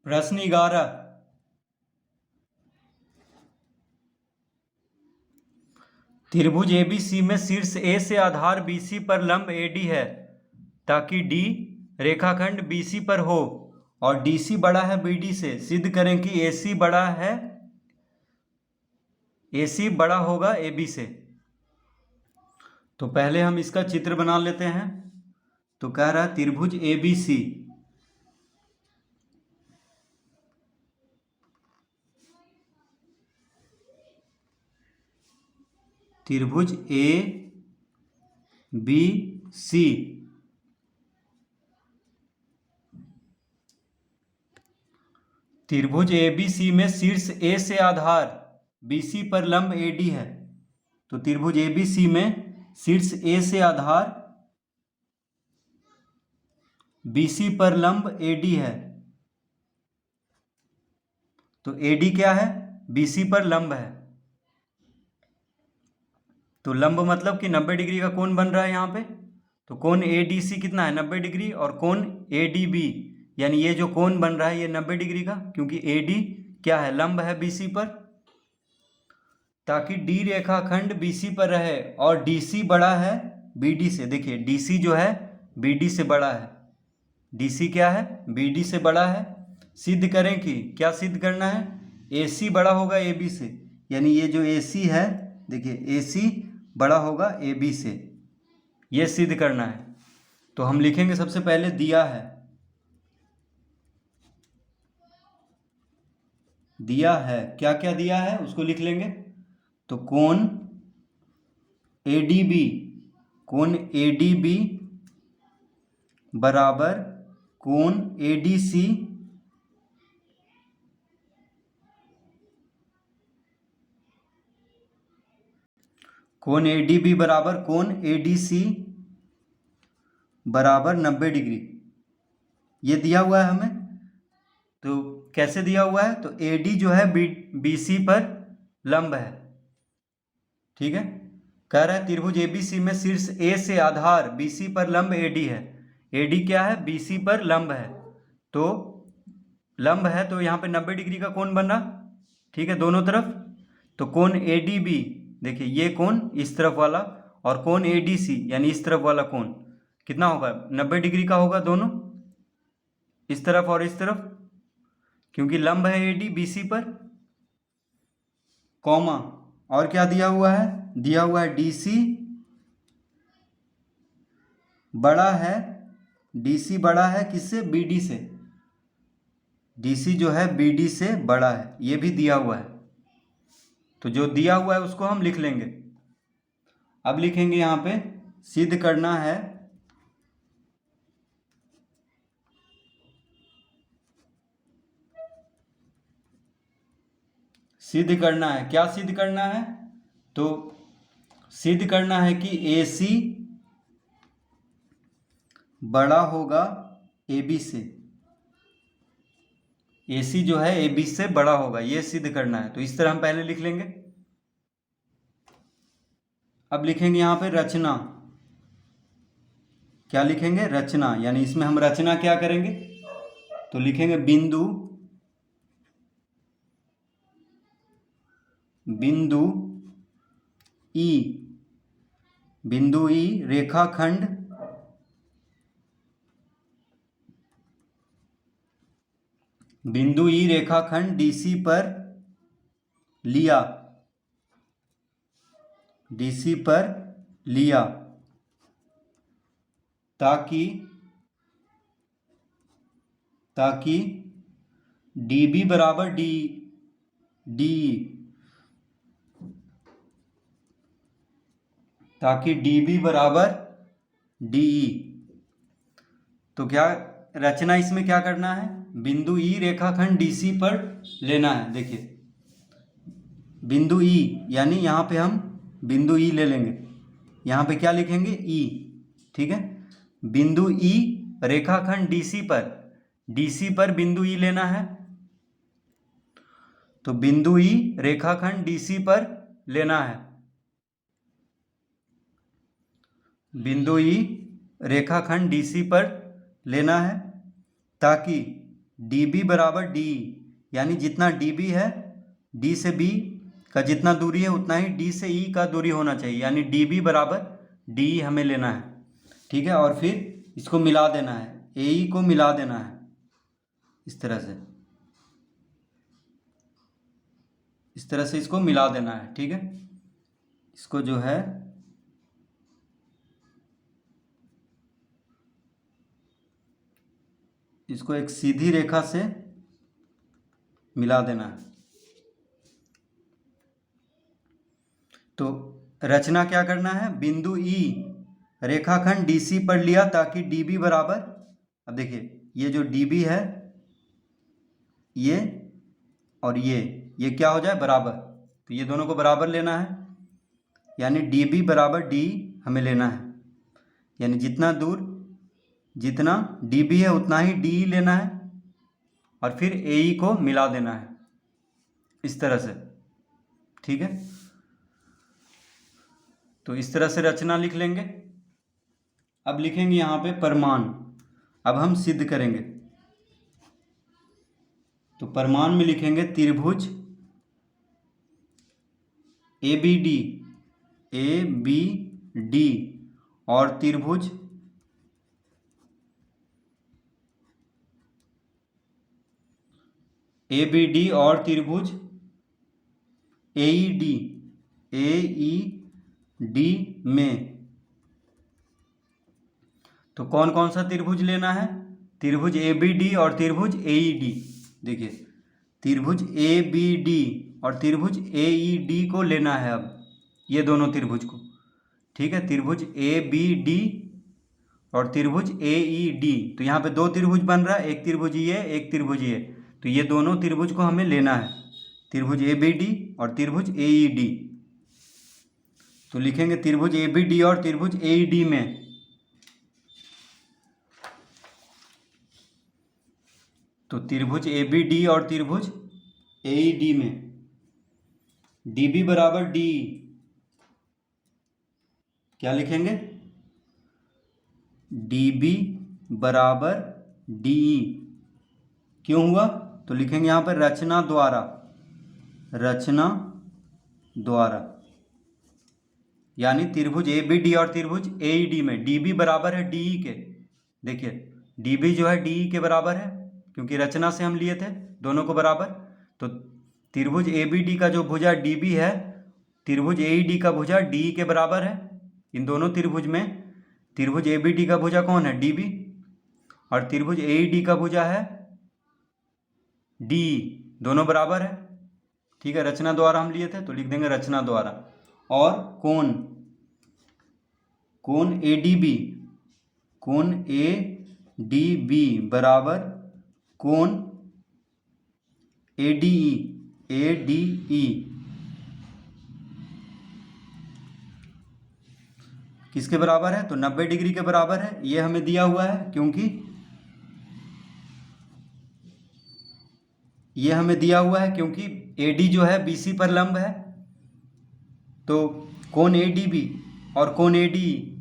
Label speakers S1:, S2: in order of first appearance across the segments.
S1: प्रश्न 11। त्रिभुज एबीसी में शीर्ष ए से आधार बीसी पर लंब एडी है ताकि डी रेखाखंड बीसी पर हो और डीसी बड़ा है बीडी से। सिद्ध करें कि एसी बड़ा होगा एबी से। तो पहले हम इसका चित्र बना लेते हैं। तो कह रहा है त्रिभुज एबीसी त्रिभुज ए बी सी त्रिभुज एबीसी में शीर्ष ए से आधार बीसी पर लंब एडी है। तो त्रिभुज एबीसी में शीर्ष ए से आधार बीसी पर लंब एडी है। तो एडी क्या है? बीसी पर लंब है। तो लंब मतलब कि 90 डिग्री का कोण बन रहा है यहाँ पे। तो कोण एडीसी कितना है? 90 डिग्री। और कोण एडीबी यानी ये जो कोण बन रहा है ये 90 डिग्री का, क्योंकि एडी क्या है? लंब है बीसी पर। ताकि डी रेखाखंड बीसी पर रहे और डीसी बड़ा है बीडी से। देखिए डीसी जो है बीडी से बड़ा है। डीसी क्या है? बीडी से बड़ा है। सिद्ध करें कि क्या सिद्ध करना है? एसी बड़ा होगा एबी से। यानी ये जो एसी है, देखिए एसी बड़ा होगा एबी से। ये सिद्ध करना है। तो हम लिखेंगे सबसे पहले दिया है। दिया है, क्या क्या दिया है उसको लिख लेंगे। तो कोण एडीबी, कोण एडीबी बराबर कोण एडीसी कोण एडीबी बराबर कोण एडीसी बराबर 90 डिग्री। ये दिया हुआ है हमें। तो कैसे दिया हुआ है? तो एडी जो है बीसी पर लंब है। ठीक है। कह रहा है त्रिभुज एबीसी में शीर्ष ए से आधार बीसी पर लंब एडी है। एडी क्या है? बीसी पर लंब है। तो लंब है तो यहाँ पे 90 डिग्री का कोण बन रहा। ठीक है, दोनों तरफ। तो कोण एडीबी, देखिए ये कोण इस तरफ वाला, और कोण एडीसी यानी इस तरफ वाला कोण कितना होगा? 90 डिग्री का होगा दोनों, इस तरफ और इस तरफ, क्योंकि लंब है एडी बीसी पर। कॉमा, और क्या दिया हुआ है? दिया हुआ है डीसी बड़ा है, डीसी बड़ा है किससे? बीडी से। डीसी जो है बीडी से बड़ा है, ये भी दिया हुआ है। तो जो दिया हुआ है उसको हम लिख लेंगे। अब लिखेंगे यहाँ पे सिद्ध करना है। सिद्ध करना है, क्या सिद्ध करना है? तो सिद्ध करना है कि AC बड़ा होगा AB से। AC जो है AB से बड़ा होगा, ये सिद्ध करना है। तो इस तरह हम पहले लिख लेंगे। अब लिखेंगे यहाँ पे रचना। क्या लिखेंगे? रचना। यानी इसमें हम रचना क्या करेंगे? तो लिखेंगे बिंदु E, बिंदु E रेखाखंड DC पर लिया, DC पर लिया ताकि DB बराबर DE, ताकि DB बराबर DE। तो क्या रचना इसमें क्या करना है? बिंदु E रेखाखंड DC पर लेना है। देखिए बिंदु E यानी यहाँ पे हम बिंदु E ले लेंगे। यहाँ पे क्या लिखेंगे? E। ठीक है, बिंदु E रेखाखंड DC पर बिंदु E लेना है। तो बिंदु E रेखाखंड DC पर लेना है। बिंदु E रेखाखंड DC पर लेना है ताकि डी बी बराबर डी, यानी जितना डी बी है, डी से बी का जितना दूरी है उतना ही डी से ई का दूरी होना चाहिए, यानी डी बी बराबर डी हमें लेना है। ठीक है, और फिर इसको मिला देना है, ए ई को मिला देना है इस तरह से, इस तरह से इसको मिला देना है। ठीक है, इसको जो है इसको एक सीधी रेखा से मिला देना है। तो रचना क्या करना है, बिंदु ई रेखाखंड डीसी पर लिया ताकि डीबी बराबर, अब देखिए ये जो डीबी है ये और ये क्या हो जाए बराबर, तो ये दोनों को बराबर लेना है, यानी डीबी बराबर डी हमें लेना है, यानी जितना दूर जितना डीबी है उतना ही डी लेना है और फिर ए को मिला देना है इस तरह से। ठीक है, तो इस तरह से रचना लिख लेंगे। अब लिखेंगे यहाँ पे परमान, अब हम सिद्ध करेंगे। तो परमान में लिखेंगे त्रिभुज ए बी डी और त्रिभुज ए बी डी और त्रिभुज ए ई डी में, तो कौन कौन सा त्रिभुज लेना है, त्रिभुज ए बी डी और त्रिभुज ए ई डी। देखिए त्रिभुज ए बी डी और त्रिभुज ए ई डी को लेना है, अब ये दोनों त्रिभुज को। ठीक है, त्रिभुज ए बी डी और त्रिभुज ए ई डी, तो यहाँ पे दो त्रिभुज बन रहा है, एक त्रिभुज ये एक त्रिभुज ये, तो ये दोनों त्रिभुज को हमें लेना है, त्रिभुज ए बी डी और त्रिभुज ए ई डी। तो लिखेंगे त्रिभुज ए बी डी और त्रिभुज ए ई डी में, तो त्रिभुज ए बी डी और त्रिभुज ए ई डी में डी बी बराबर डी, क्या लिखेंगे, डी बी बराबर डी ई। क्यों हुआ, तो लिखेंगे यहाँ पर रचना द्वारा, यानी त्रिभुज ए बी डी और त्रिभुज ए ई डी में डी बी बराबर है डी ई के। देखिए डी बी जो है डी ई के बराबर है, क्योंकि रचना से हम लिए थे दोनों को बराबर। तो त्रिभुज ए बी डी का जो भुजा डी बी है, त्रिभुज ए ई डी का भुजा डी ई के बराबर है। इन दोनों त्रिभुज में त्रिभुज ए बी डी का भुजा कौन है, डी बी, और त्रिभुज ए ई डी का भुजा है डी ई, दोनों बराबर है। ठीक है, रचना द्वारा हम लिए थे तो लिख देंगे रचना द्वारा। और कोण ए डी बी बराबर कोण ए डी ई, किसके बराबर है, तो 90 डिग्री के बराबर है। ये हमें दिया हुआ है क्योंकि AD जो है BC पर लंब है, तो कोण ADB और कोण ADE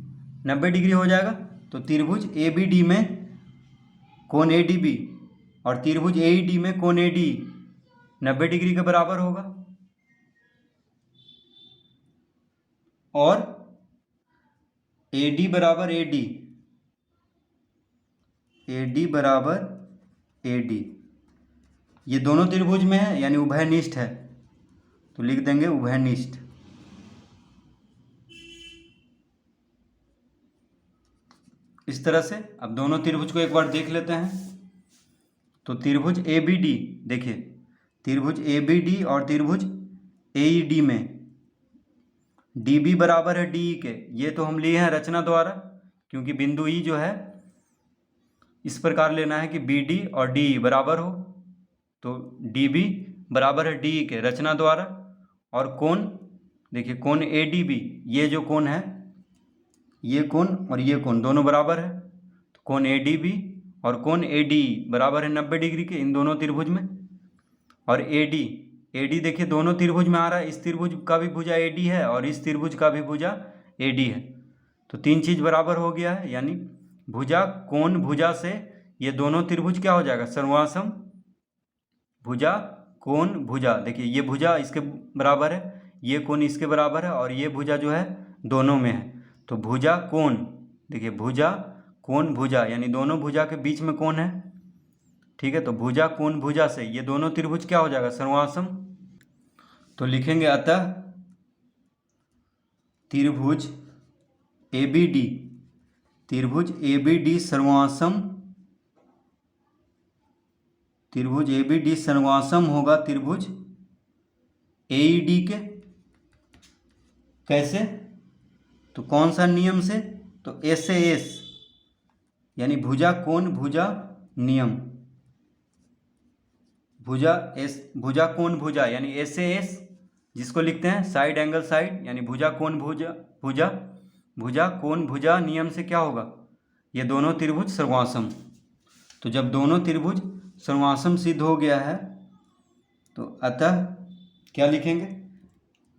S1: 90 डिग्री हो जाएगा। तो त्रिभुज ABD में कोण ADB और त्रिभुज AED में कोण ADE 90 डिग्री के बराबर होगा। और AD बराबर AD, ये दोनों त्रिभुज में है यानी उभयनिष्ठ है, तो लिख देंगे उभयनिष्ठ। इस तरह से अब दोनों त्रिभुज को एक बार देख लेते हैं। तो त्रिभुज ABD, देखिए त्रिभुज ABD और त्रिभुज AED में DB बराबर है DE के, ये तो हम लिए हैं रचना द्वारा, क्योंकि बिंदु E जो है इस प्रकार लेना है कि BD और DE बराबर हो, तो DB बराबर है DE के रचना द्वारा। और कोण, देखिए कोण ADB, ये जो कोण है, ये कोण और ये कोण दोनों बराबर है, तो कोण ADB और कोण ADE बराबर है 90 डिग्री के इन दोनों त्रिभुज में। और AD देखिए दोनों त्रिभुज में आ रहा है, इस त्रिभुज का भी भुजा AD है और इस त्रिभुज का भी भुजा AD है, तो तीन चीज़ बराबर हो गया है, यानी भुजा कोण भुजा से ये दोनों त्रिभुज क्या हो जाएगा, सर्वासम भुजा कोण भुजा। देखिए ये भुजा इसके बराबर है, ये कोण इसके बराबर है, और ये भुजा जो है दोनों में है। तो भुजा कोण, देखिए भुजा कोण भुजा यानी दोनों भुजा के बीच में कोण है। ठीक है, तो भुजा कोण भुजा से ये दोनों त्रिभुज क्या हो जाएगा, सर्वासम। तो लिखेंगे अतः त्रिभुज ABD, त्रिभुज ABD सर्वासम, त्रिभुज ABD सर्वासम होगा त्रिभुज AED के। कैसे, तो कौन सा नियम से, तो S से S यानी भुजा कोण भुजा नियम, भुजा कोण भुजा यानी S से S, जिसको लिखते हैं साइड एंगल साइड, यानी भुजा कोण भुजा कोण भुजा नियम से क्या होगा, ये दोनों त्रिभुज सर्वासम। तो जब दोनों त्रिभुज सर्वासम सिद्ध हो गया है तो अतः क्या लिखेंगे,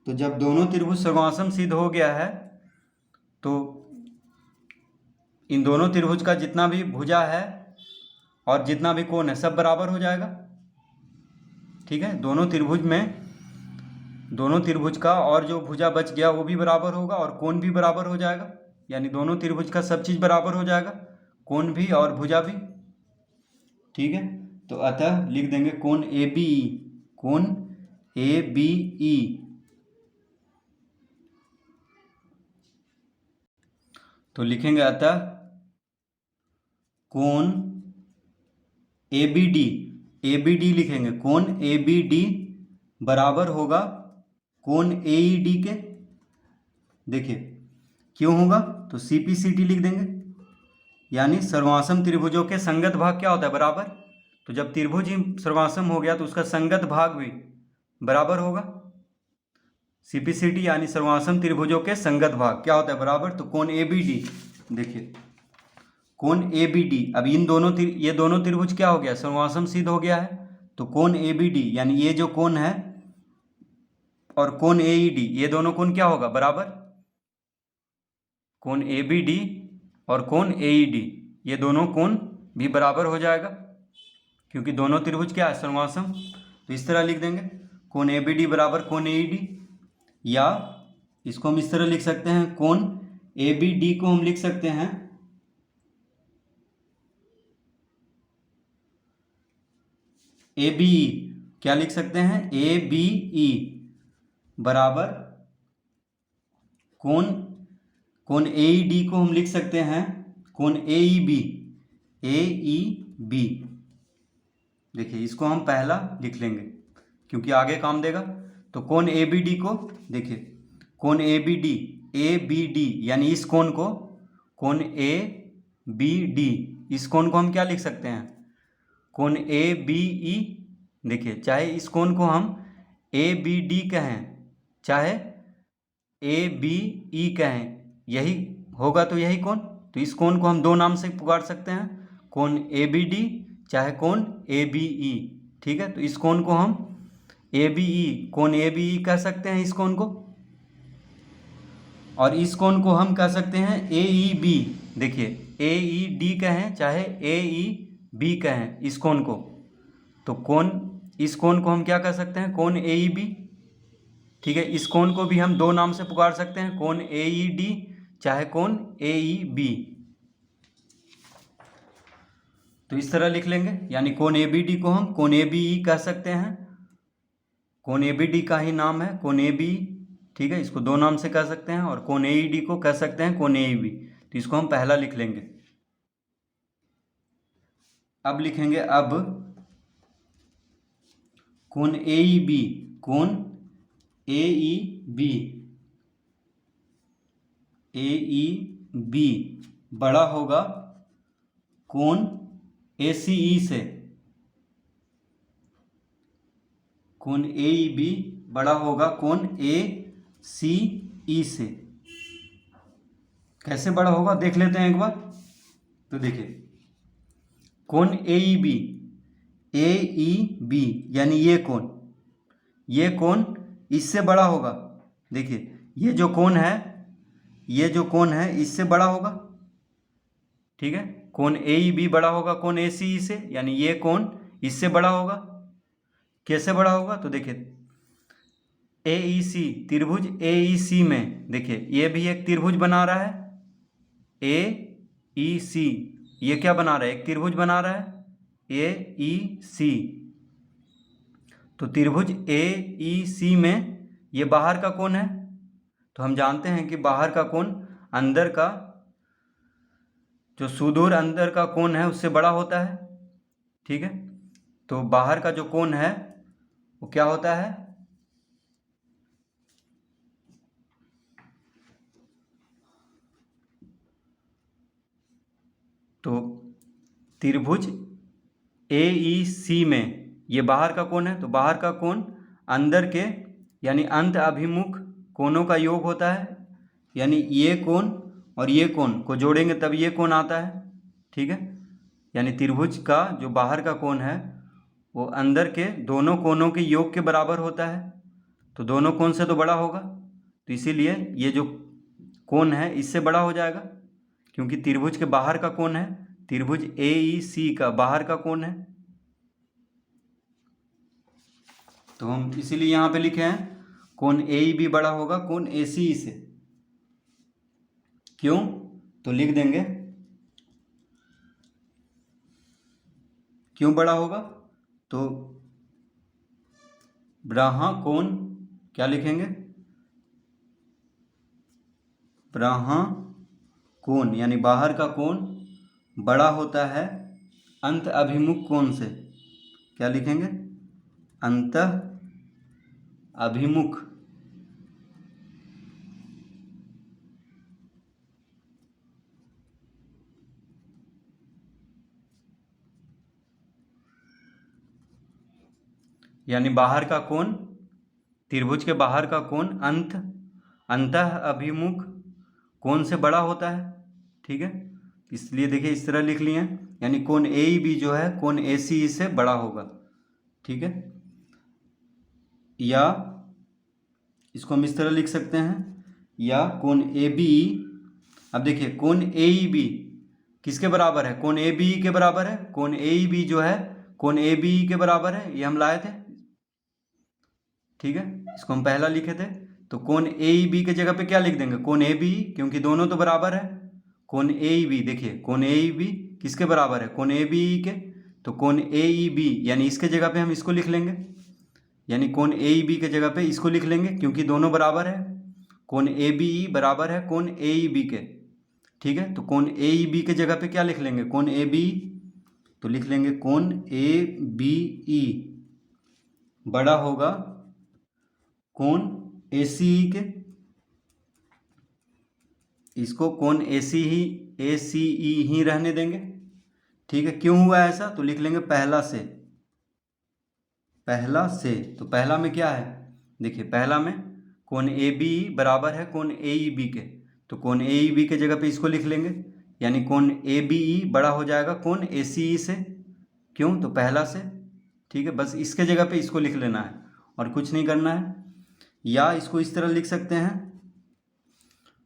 S1: तो जब दोनों त्रिभुज सर्वासम सिद्ध हो गया है तो इन दोनों त्रिभुज का जितना भी भुजा है और जितना भी कोण है सब बराबर हो जाएगा। ठीक है, दोनों त्रिभुज का और जो भुजा बच गया वो भी बराबर होगा और कोण भी बराबर हो जाएगा, यानी दोनों त्रिभुज का सब चीज़ बराबर हो जाएगा, कोण भी और भुजा भी। ठीक है, तो अतः लिख देंगे कोण ABE, कोण ABE। तो लिखेंगे अतः कोण ABD लिखेंगे, कोण ABD बराबर होगा कोण AED के। देखिए क्यों होगा, तो CPCT लिख देंगे, यानी सर्वासम त्रिभुजों के संगत भाग क्या होता है, बराबर। तो जब त्रिभुज ही सर्वासम हो गया तो उसका संगत भाग भी बराबर होगा। CPCT यानी सर्वासम त्रिभुजों के संगत भाग क्या होता है, बराबर। तो कोण ABD, देखिए कोण ABD, अब ये दोनों त्रिभुज क्या हो गया, सर्वासम सिद्ध हो गया है। तो कोण ABD यानी ये जो कोण है और कोण AED, ये दोनों कोण क्या होगा, बराबर। कोण ABD और कोण AED ये दोनों कोण भी बराबर हो जाएगा, क्योंकि दोनों त्रिभुज क्या है, सर्वासम। तो इस तरह लिख देंगे कोण ABD बराबर कोण AED, या इसको हम इस तरह लिख सकते हैं, कोण ABD को हम लिख सकते हैं ABE, क्या लिख सकते हैं, ABE बराबर कोण AED को हम लिख सकते हैं कोण AEB। देखिए इसको हम पहला लिख लेंगे क्योंकि आगे काम देगा। तो कोण ABD को, देखिए कोण ABD यानी इस कोण को, कोण ABD इस कोण को हम क्या लिख सकते हैं, कोण ABE। देखिए चाहे इस कोण को हम ABD कहें चाहे ABE कहें, यही होगा तो यही कोण। तो इस कोण को हम दो नाम से पुकार सकते हैं, कोण ABD चाहे कोण ABE। ठीक है, तो इस कोण को हम कोण ABE कह सकते हैं इस कोण को, और इस कोण को हम कह सकते हैं AEB। देखिए AED कहें चाहे AEB कहें इस कोण को, तो इस कोण को हम क्या कह सकते हैं, कोण AEB। ठीक है, इस कोण को भी हम दो नाम से पुकार सकते हैं, कोण AED चाहे कोण AEB। तो इस तरह लिख लेंगे, यानी कोण ABD को हम कोण ABE कह सकते हैं, कोण ABD का ही नाम है कोण ABE। ठीक है, इसको दो नाम से कह सकते हैं, और कोण AED को कह सकते हैं कोण AEB। तो इसको हम पहला लिख लेंगे। अब लिखेंगे अब कोण AEB, कोण AEB बड़ा होगा कोण ACE से, कोण AEB बड़ा होगा कोण ACE से। कैसे बड़ा होगा देख लेते हैं एक बार। तो देखिए कोण AEB यानी ये कोण इससे बड़ा होगा। देखिए ये जो कोण है इससे बड़ा होगा। ठीक है, कोण ए ई बी बड़ा होगा कोण ए सी ई से, यानी ये कोण इससे बड़ा होगा। कैसे बड़ा होगा? तो देखिए ए ई सी, त्रिभुज ए ई सी में देखिए ये भी एक त्रिभुज बना रहा है, ए ई सी, ये क्या बना रहा है? एक त्रिभुज बना रहा है ए ई सी। तो त्रिभुज ए ई सी में ये बाहर का कोण है, तो हम जानते हैं कि बाहर का कोण अंदर का, जो सुदूर अंदर का कोण है उससे बड़ा होता है। ठीक है, तो बाहर का जो कोण है वो क्या होता है? तो त्रिभुज ए ई सी में ये बाहर का कोण है, तो बाहर का कोण अंदर के यानी अंत अभिमुख कोणों का योग होता है, यानी ये कोण और ये कोण को जोड़ेंगे तब ये कोण आता है। ठीक है, यानी त्रिभुज का जो बाहर का कोण है वो अंदर के दोनों कोणों के योग के बराबर होता है, तो दोनों कोण से तो बड़ा होगा, तो इसीलिए ये जो कोण है इससे बड़ा हो जाएगा, क्योंकि त्रिभुज के बाहर का कोण है, त्रिभुज ए ई सी का बाहर का कोण है। तो हम इसीलिए यहाँ पे लिखे हैं कोण ए ई बी बड़ा होगा कोण ए सी ई से। क्यों? तो लिख देंगे क्यों बड़ा होगा, तो ब्राहा कोण क्या लिखेंगे? ब्राहा कोण यानी बाहर का कोण बड़ा होता है अंत अभिमुख कोण से। क्या लिखेंगे? अंत अभिमुख यानी बाहर का कोण, त्रिभुज के बाहर का कोण अंतः अभिमुख कोण से बड़ा होता है। ठीक है, इसलिए देखिए इस तरह लिख लिए, यानी कोण ए ई बी जो है कोण ए सी ई से बड़ा होगा। ठीक है, या इसको हम इस तरह लिख सकते हैं, या कोण ए बी ई। अब देखिए कोण ए ई बी किसके बराबर है? कोण ए बी ई के बराबर है। कोण ए ई बी जो है कोण ए बी ई के बराबर है, ये हम लाए थे। ठीक है, इसको हम पहला लिखे थे, तो कोण ए ई बी के जगह पे क्या लिख देंगे? कोण ए बी ई, क्योंकि दोनों तो बराबर है। कोण ए ई बी, देखिए कोण ए ई बी किसके बराबर है? कोण ए बी ई के, तो कोण ए ई बी यानी इसके जगह पे हम इसको लिख लेंगे, यानी कोण ए ई बी के जगह पे इसको लिख लेंगे, क्योंकि दोनों बराबर है। कोण ए बी ई बराबर है कोण ए ई बी के। ठीक है, तो कोण ए ई बी के जगह पे क्या लिख लेंगे? कोण ए बी, तो लिख लेंगे कोण ए बी ई बड़ा होगा कोण ए सी ई के। इसको कोण ए सी ई ही रहने देंगे। ठीक है, क्यों हुआ ऐसा? तो लिख लेंगे पहला से। तो पहला में क्या है? देखिए पहला में कोण ए बी ई बराबर है कोण ए ई बी के, तो कोण ए ई बी के जगह पे इसको लिख लेंगे, यानी कोण ए बी ई बड़ा हो जाएगा कोण ए सी ई से। क्यों? तो पहला से। ठीक है, बस इसके जगह पे इसको लिख लेना है और कुछ नहीं करना है। या इसको इस तरह लिख सकते हैं,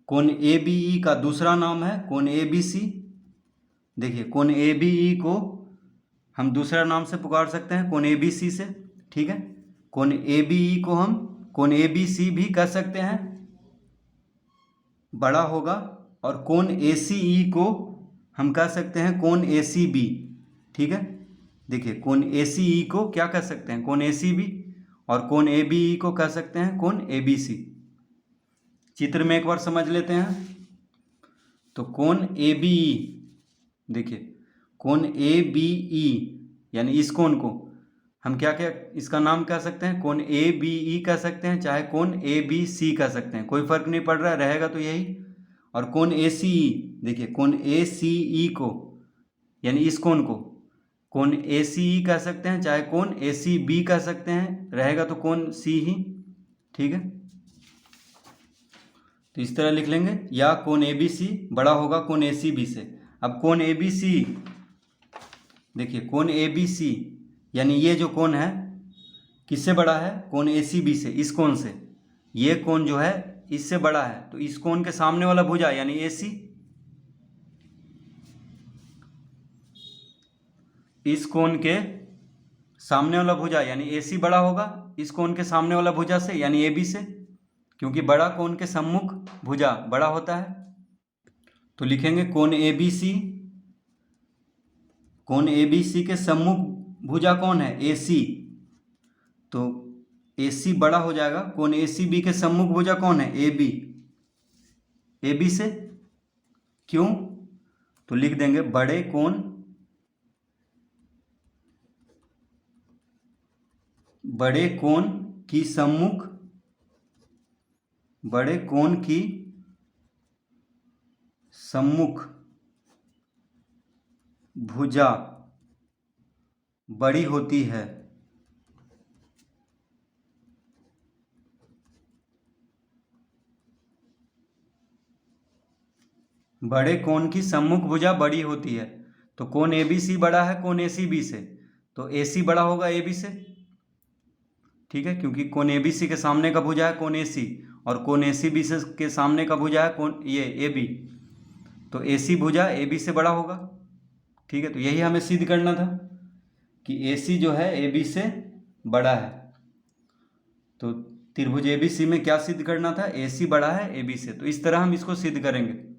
S1: कोण ए बी ई का दूसरा नाम है कोण ए बी सी। देखिए कोण ए बी ई को हम दूसरा नाम से पुकार सकते हैं कोण ए बी सी से। ठीक है, कोण ए बी ई को हम कोण ए बी सी भी कह सकते हैं, बड़ा होगा। और कोण ए सी ई को हम कह सकते हैं कोण ए सी बी। ठीक है, देखिए कोण ए सी ई को क्या कह सकते हैं? कोण ए सी बी, और कोण ए बी ई को कह सकते हैं कोण ए बी सी। चित्र में एक बार समझ लेते हैं, तो कोण ए बी ई, देखिए कोण ए बी ई यानी इस कोण को हम क्या क्या इसका नाम कह सकते हैं? कोण ए बी ई कह सकते हैं, चाहे कोण ए बी सी कह सकते हैं, कोई फर्क नहीं पड़ रहा है, रहेगा तो यही। और कोण ए सी ई, देखिए कोण ए सी ई को यानी इस कोण को कोण ए सी ई कह सकते हैं, चाहे कोण ए सी बी कह सकते हैं, रहेगा तो कोण सी ही। ठीक है, तो इस तरह लिख लेंगे, या कोण ए बी सी बड़ा होगा कोण ए सी बी से। अब कोण ए बी सी, देखिए कोण ए बी सी यानी ये जो कोण है किससे बड़ा है? कोण ए सी बी से, इस कोण से। ये कोण जो है इससे बड़ा है, तो इस कोण के सामने वाला भुजा यानी ए सी, इस कोण के सामने वाला भुजा यानी AC बड़ा होगा इस कोण के सामने वाला भुजा से यानी AB से, क्योंकि बड़ा कोण के सम्मुख भुजा बड़ा होता है। तो लिखेंगे कोण ABC, कोण ABC के सम्मुख भुजा कौन है AC, तो AC बड़ा हो जाएगा। कोण ACB के सम्मुख भुजा कौन है AB, AB से। क्यों? तो लिख देंगे बड़े कोण की सम्मुख, बड़े कोण की सम्मुख भुजा बड़ी होती है। बड़े कोण की सम्मुख भुजा बड़ी होती है। तो कोण ABC बड़ा है कोण ACB से, तो AC बड़ा होगा AB से, ठीक है, क्योंकि कोण ABC के सामने का भुजा है कोण AC और कोण ACB से के सामने का भुजा है कोण ये AB, तो AC भुजा AB से बड़ा होगा। ठीक है, तो यही हमें सिद्ध करना था कि AC जो है AB से बड़ा है। तो त्रिभुज ABC में क्या सिद्ध करना था, AC बड़ा है AB से। तो इस तरह हम इसको सिद्ध करेंगे।